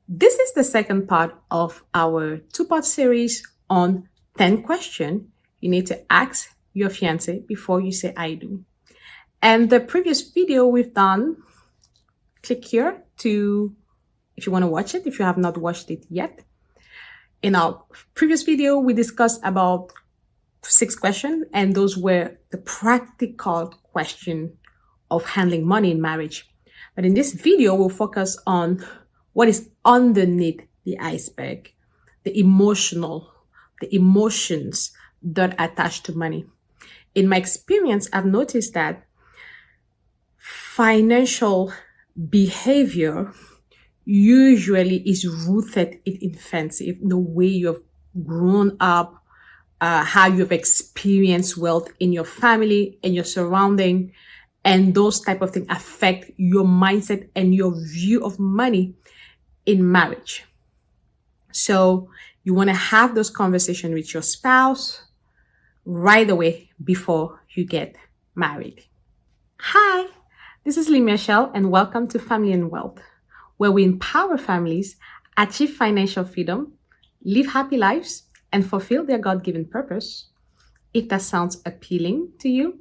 This is the second part of our two-part series on 10 questions you need to ask your fiance before you say I do. And the previous video we've done, click here to, if you want to watch it, if you have not watched it yet. In our previous video, we discussed about 6 questions, and those were the practical question of handling money in marriage. But in this video, we'll focus on what is underneath the iceberg, the emotions that attach to money. In my experience, I've noticed that financial behavior usually is rooted in infancy, in the way you've grown up, how you've experienced wealth in your family and your surrounding, and those type of things affect your mindset and your view of money in marriage. So you want to have those conversations with your spouse right away before you get married. Hi, this is Lee Michelle, and welcome to Family and Wealth, where we empower families, achieve financial freedom, live happy lives, and fulfill their God-given purpose. If that sounds appealing to you,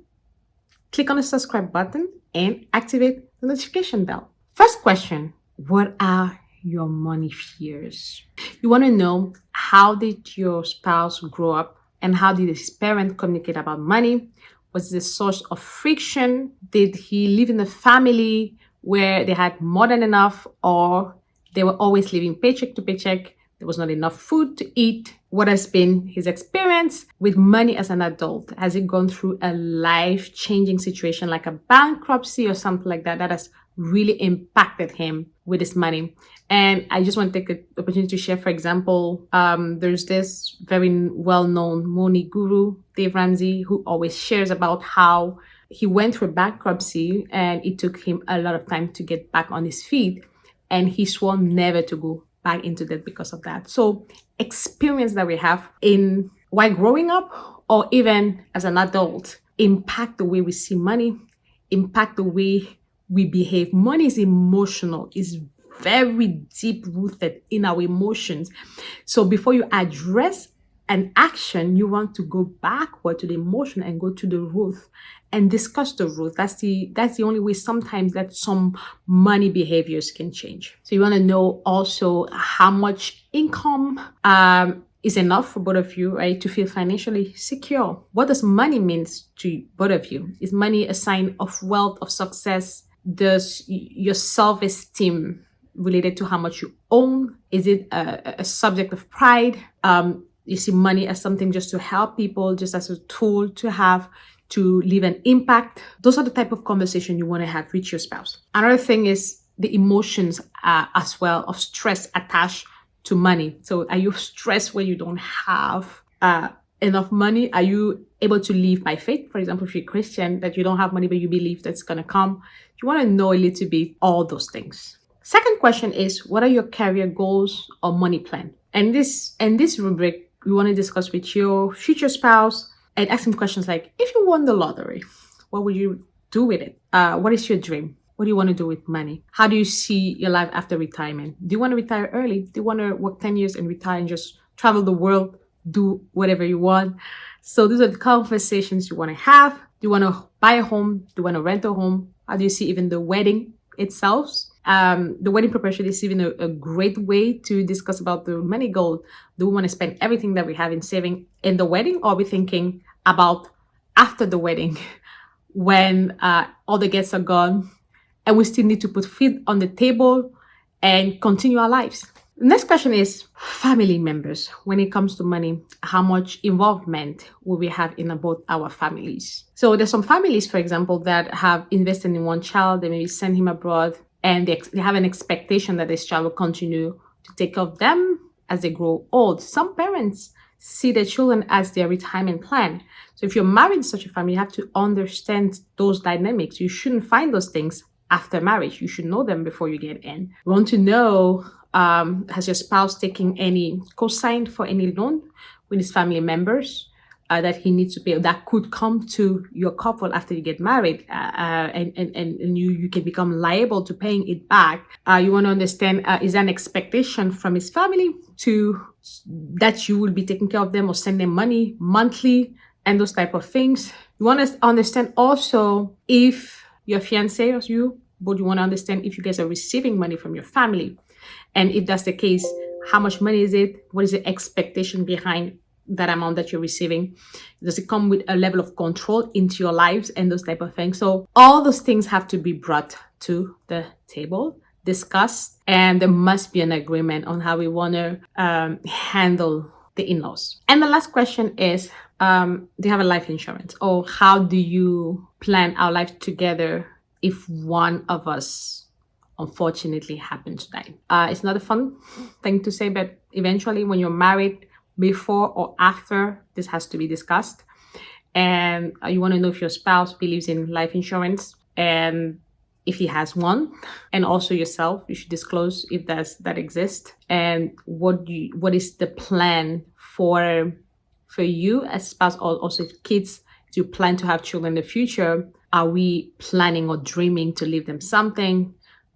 click on the subscribe button and activate the notification bell. First question, what are your money fears? You want to know, how did your spouse grow up and how did his parents communicate about money? Was it a source of friction? Did he live in a family where they had more than enough, or they were always living paycheck to paycheck? There was not enough food to eat. What has been his experience with money as an adult? Has he gone through a life-changing situation like a bankruptcy or something like that has really impacted him with his money? And I just want to take the opportunity to share, for example, there's this very well-known money guru, Dave Ramsey, who always shares about how he went through bankruptcy and it took him a lot of time to get back on his feet. And he swore never to go back into debt because of that. So experience that we have in while growing up or even as an adult impact the way we see money, impact the way we behave. Money is emotional, is very deep rooted in our emotions. So before you address an action, you want to go backward to the emotion and go to the root and discuss the root. That's the only way sometimes that some money behaviors can change. So you want to know also how much income is enough for both of you, right, to feel financially secure. What does money mean to both of you? Is money a sign of wealth, of success? Does your self-esteem related to how much you own? Is it a subject of pride? You see money as something just to help people, just as a tool to have to leave an impact? Those are the type of conversation you want to have with your spouse. Another thing is the emotions as well of stress attached to money. So are you stressed when you don't have enough money? Are you able to live by faith? For example, if you're a Christian, that you don't have money, but you believe that's going to come. You want to know a little bit all those things. Second question is, what are your career goals or money plan? And this rubric, we want to discuss with your future spouse and ask them questions like, if you won the lottery, what would you do with it? What is your dream? What do you want to do with money? How do you see your life after retirement? Do you want to retire early? Do you want to work 10 years and retire and just travel the world, do whatever you want? So these are the conversations you want to have. Do you want to buy a home? Do you want to rent a home? How do you see even the wedding itself? The wedding preparation is even a great way to discuss about the money goal. Do we want to spend everything that we have in saving in the wedding, or are we thinking about after the wedding when all the guests are gone and we still need to put food on the table and continue our lives? The next question is family members. When it comes to money, how much involvement will we have in both our families? So there's some families, for example, that have invested in one child. They maybe send him abroad, and they have an expectation that this child will continue to take care of them as they grow old. Some parents see their children as their retirement plan. So if you're married in such a family, you have to understand those dynamics. You shouldn't find those things after marriage. You should know them before you get in. You want to know, has your spouse taken any co-sign for any loan with his family members? that he needs to pay, that could come to your couple after you get married, and you can become liable to paying it back. You want to understand, is there an expectation from his family to that you will be taking care of them or send them money monthly and those type of things. You want to understand also if your fiance or you, but you want to understand if you guys are receiving money from your family. And if that's the case, how much money is it? What is the expectation behind that amount that you're receiving? Does it come with a level of control into your lives and those type of things? So all those things have to be brought to the table, discussed, and there must be an agreement on how we want to handle the in-laws. And the last question is, do you have a life insurance? Or how do you plan our life together if one of us unfortunately happen to die? It's not a fun thing to say, but eventually when you're married, before or after, this has to be discussed. And you want to know if your spouse believes in life insurance and if he has one, and also yourself, you should disclose if that exists. And what is the plan for you as spouse, or also if kids, do you plan to have children in the future? Are we planning or dreaming to leave them something,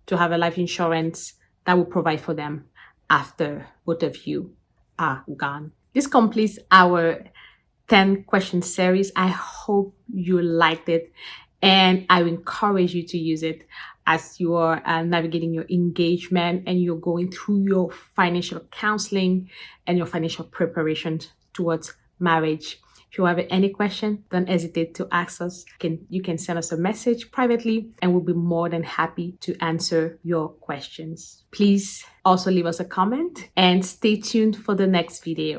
to have a life insurance that will provide for them after both of you are gone? This completes our 10 question series. I hope you liked it, and I encourage you to use it as you are navigating your engagement and you're going through your financial counseling and your financial preparation towards marriage. If you have any question, don't hesitate to ask us. You can send us a message privately and we'll be more than happy to answer your questions. Please also leave us a comment and stay tuned for the next video.